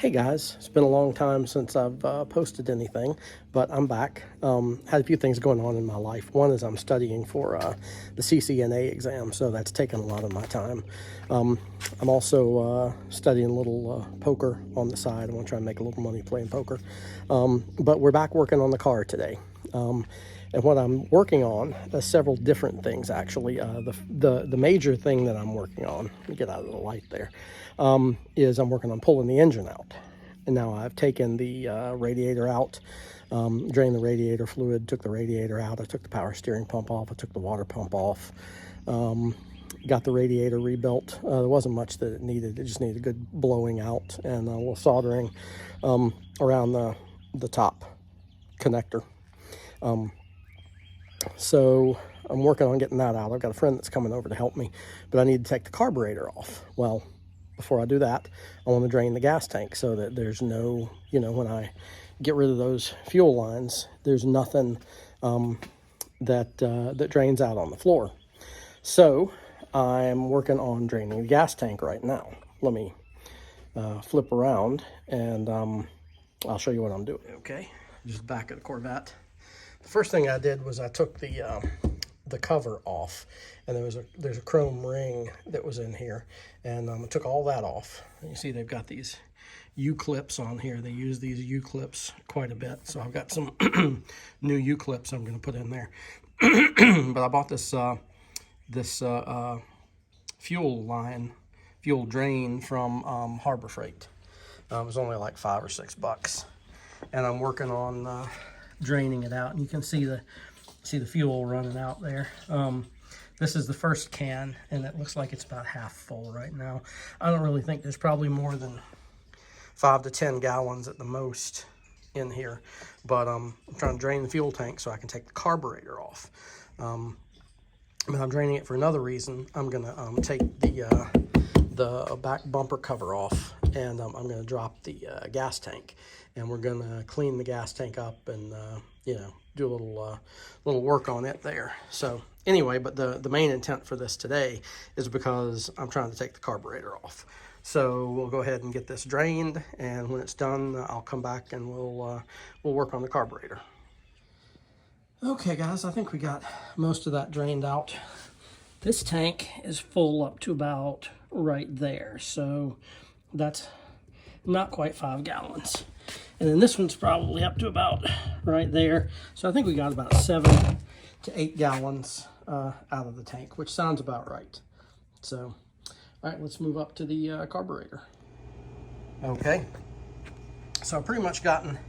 Hey guys, it's been a long time since I've posted anything, but I'm back. Had a few things going on in my life. One is I'm studying for the CCNA exam, so that's taken a lot of my time. I'm also studying a little poker on the side. I want to try and make a little money playing poker. But we're back working on the car today. And what I'm working on is several different things, actually. The major thing that I'm working on, let me get out of the light there, is I'm working on pulling the engine out. And now I've taken the radiator out, drained the radiator fluid, took the radiator out. I took the power steering pump off. I took the water pump off. Got the radiator rebuilt. There wasn't much that it needed. It just needed good blowing out and a little soldering around the top connector. So I'm working on getting that out. I've got a friend that's coming over to help me, but I need to take the carburetor off. Well, before I do that, I want to drain the gas tank so that there's no, when I get rid of those fuel lines, there's nothing that drains out on the floor. So I'm working on draining the gas tank right now. Let me flip around and I'll show you what I'm doing. Okay, just back of the Corvette. The first thing I did was I took the cover off, and there's a chrome ring that was in here, and I took all that off. And you see they've got these U-clips on here. They use these U-clips quite a bit, so I've got some new U-clips I'm going to put in there. But I bought this fuel drain from Harbor Freight. It was only like $5 or $6, and I'm working on draining it out, and you can see the fuel running out there. This is the first can, and it looks like it's about half full right now. I don't really think there's probably more than 5 to 10 gallons at the most in here, but I'm trying to drain the fuel tank so I can take the carburetor off. But I'm draining it for another reason. I'm gonna take the back bumper cover off, and I'm going to drop the gas tank, and we're going to clean the gas tank up and do a little work on it there. So anyway, but the main intent for this today is because I'm trying to take the carburetor off. So we'll go ahead and get this drained, and when it's done, I'll come back and we'll work on the carburetor. Okay guys, I think we got most of that drained out. This tank is full up to about right there, so that's not quite 5 gallons. And then this one's probably up to about right there. So I think we got about 7 to 8 gallons out of the tank, which sounds about right. So, all right, let's move up to the carburetor. Okay, so I've pretty much gotten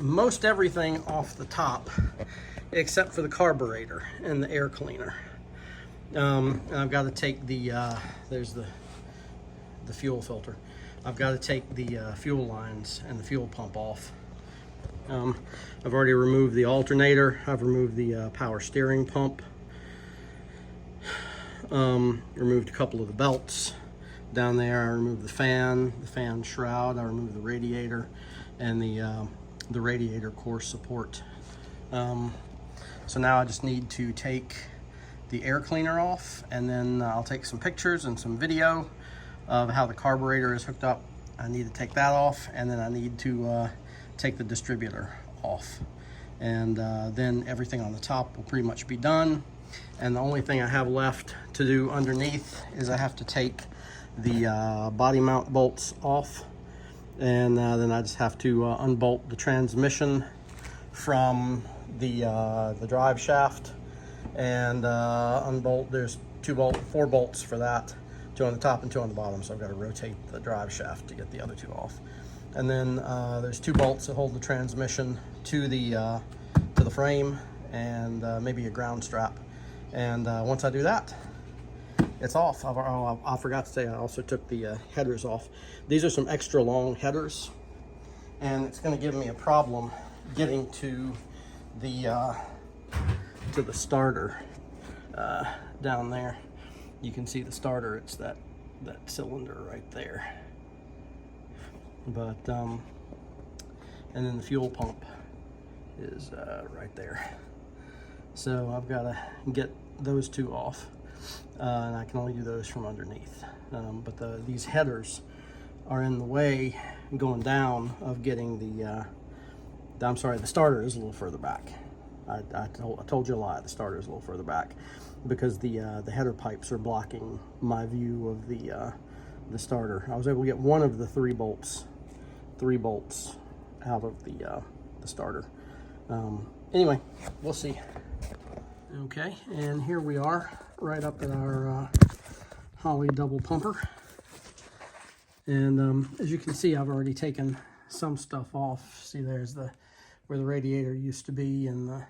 most everything off the top except for the carburetor and the air cleaner. And I've got to take there's the fuel filter. I've got to take the fuel lines and the fuel pump off. I've already removed the alternator. I've removed the power steering pump. Removed a couple of the belts down there. I removed the fan shroud. I removed the radiator and the radiator core support. So now I just need to take the air cleaner off, and then I'll take some pictures and some video of how the carburetor is hooked up. I need to take that off, and then I need to take the distributor off, and then everything on the top will pretty much be done. And the only thing I have left to do underneath is I have to take the body mount bolts off, and then I just have to unbolt the transmission from the drive shaft, and unbolt. There's 4 bolts for that, 2 on the top and 2 on the bottom, so I've got to rotate the drive shaft to get the other 2 off. And then there's 2 bolts that hold the transmission to the frame, and maybe a ground strap. And once I do that, it's off. I forgot to say I also took the headers off. These are some extra long headers, and it's going to give me a problem getting to the starter down there. You can see the starter. It's that cylinder right there. But and then the fuel pump is right there. So I've got to get those 2 off, and I can only do those from underneath. But these headers are in the way going down of getting the starter is a little further back. I told you a lie. The starter is a little further back because the header pipes are blocking my view of the starter. I was able to get one of the three bolts out of the starter. Anyway, we'll see. Okay, and here we are, right up at our Holley double pumper. And as you can see, I've already taken some stuff off. See, there's where the radiator used to be, and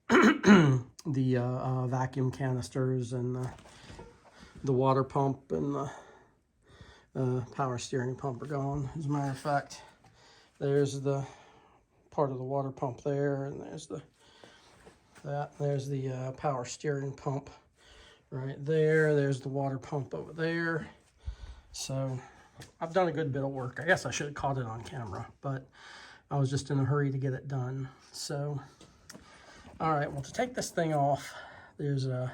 the vacuum canisters, and the water pump, and the power steering pump are gone. As a matter of fact, there's the part of the water pump there, and there's the power steering pump right there. There's the water pump over there. So I've done a good bit of work. I guess I should have caught it on camera, but I was just in a hurry to get it done. So, all right, well, to take this thing off, there's a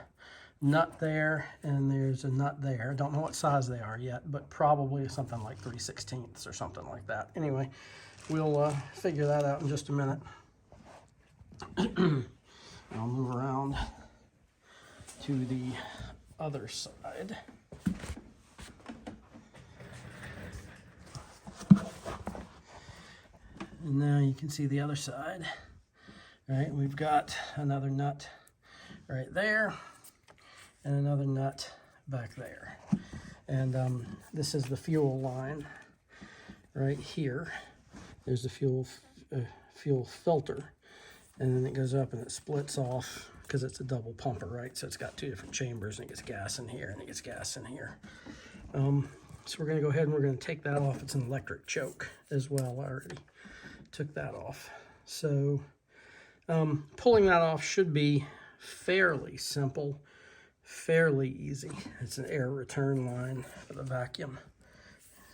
nut there and there's a nut there. I don't know what size they are yet, but probably something like 3/16 or something like that. Anyway, we'll figure that out in just a minute. I'll move around to the other side. And now you can see the other side. All right, we've got another nut right there and another nut back there. And this is the fuel line right here. There's the fuel filter, and then it goes up and it splits off because it's a double pumper, right? So it's got two different chambers, and it gets gas in here and it gets gas in here. So we're gonna go ahead and we're gonna take that off. It's an electric choke as well. I already took that off. So pulling that off should be fairly simple, fairly easy. It's an air return line for the vacuum.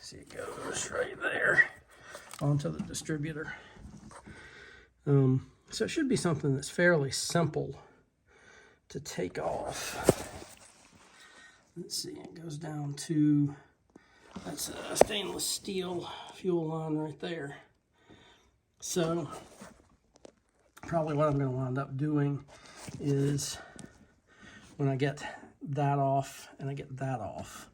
See, it goes right there onto the distributor. So it should be something that's fairly simple to take off. Let's see, it goes down to, that's a stainless steel fuel line right there. So probably what I'm going to wind up doing is when I get that off and I get that off,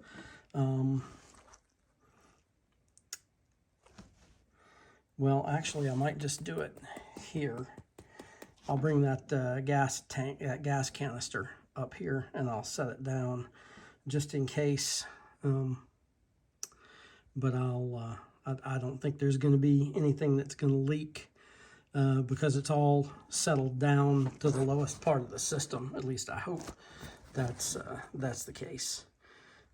well, actually I might just do it here. I'll bring that gas tank, that gas canister up here, and I'll set it down just in case. But I don't think there's going to be anything that's going to leak because it's all settled down to the lowest part of the system. At least I hope that's the case,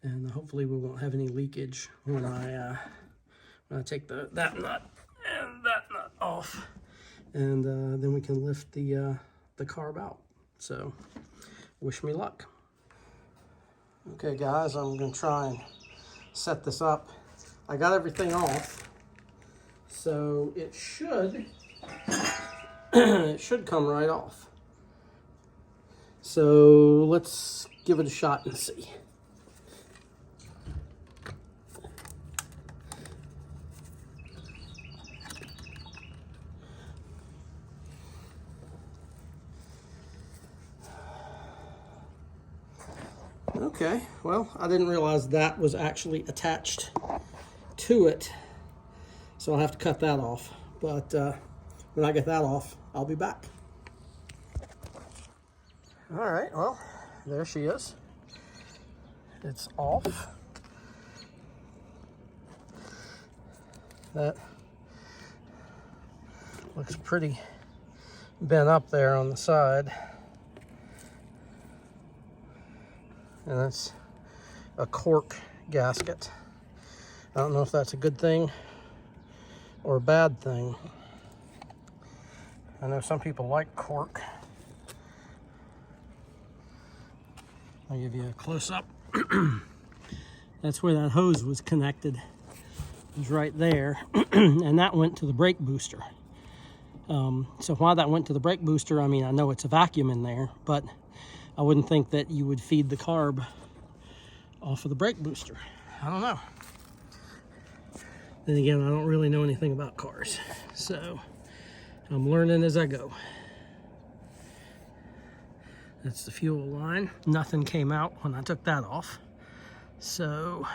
and hopefully we won't have any leakage when I take that nut and that nut off, and then we can lift the carb out. So wish me luck. Okay, guys, I'm going to try and set this up. I got everything off, so it should it should come right off. So let's give it a shot and see. Okay, well, I didn't realize that was actually attached to it, so I'll have to cut that off. But when I get that off, I'll be back. All right, well, there she is. It's off. That looks pretty bent up there on the side. And that's a cork gasket. I don't know if that's a good thing or a bad thing. I know some people like cork. I'll give you a close-up. That's where that hose was connected. It was right there, and that went to the brake booster. So why that went to the brake booster, I mean, I know it's a vacuum in there, but I wouldn't think that you would feed the carb off of the brake booster. I don't know. Then again, I don't really know anything about cars, so I'm learning as I go. That's the fuel line. Nothing came out when I took that off, so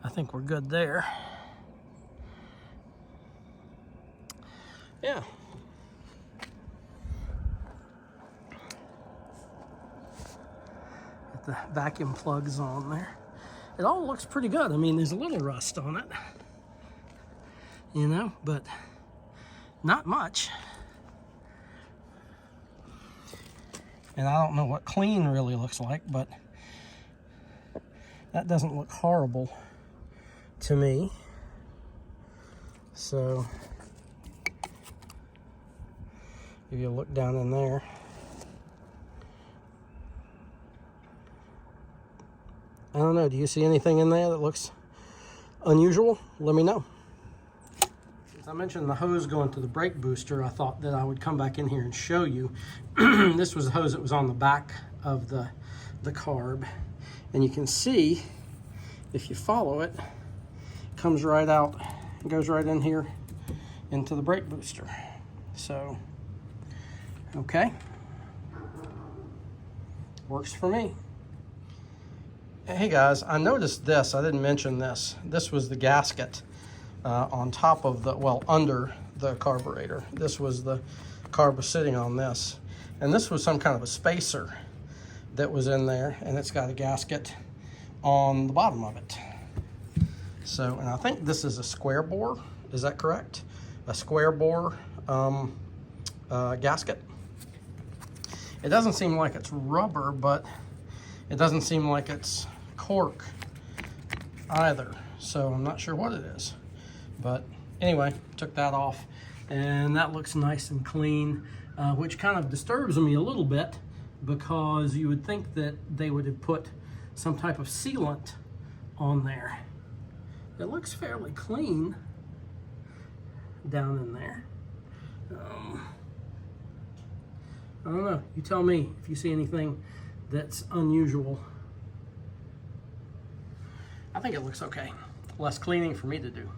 I think we're good there. Yeah. Got the vacuum plugs on there. It all looks pretty good. I mean, there's a little rust on it, you know, but not much. And I don't know what clean really looks like, but that doesn't look horrible to me. So if you look down in there, I don't know, do you see anything in there that looks unusual? Let me know. Since I mentioned the hose going to the brake booster, I thought that I would come back in here and show you. This was the hose that was on the back of the carb. And you can see, if you follow it, it comes right out, it goes right in here into the brake booster. So, okay. Works for me. Hey guys, I noticed this, I didn't mention this. This was the gasket on top of the, well, under the carburetor. This was the carb was sitting on this. And this was some kind of a spacer that was in there, and it's got a gasket on the bottom of it. So, and I think this is a square bore, is that correct? A square bore gasket. It doesn't seem like it's rubber, but it doesn't seem like it's cork either, so I'm not sure what it is. But anyway, took that off, and that looks nice and clean, which kind of disturbs me a little bit, because you would think that they would have put some type of sealant on there. It looks fairly clean down in there. I don't know, you tell me if you see anything that's unusual. I think it looks okay. Less cleaning for me to do.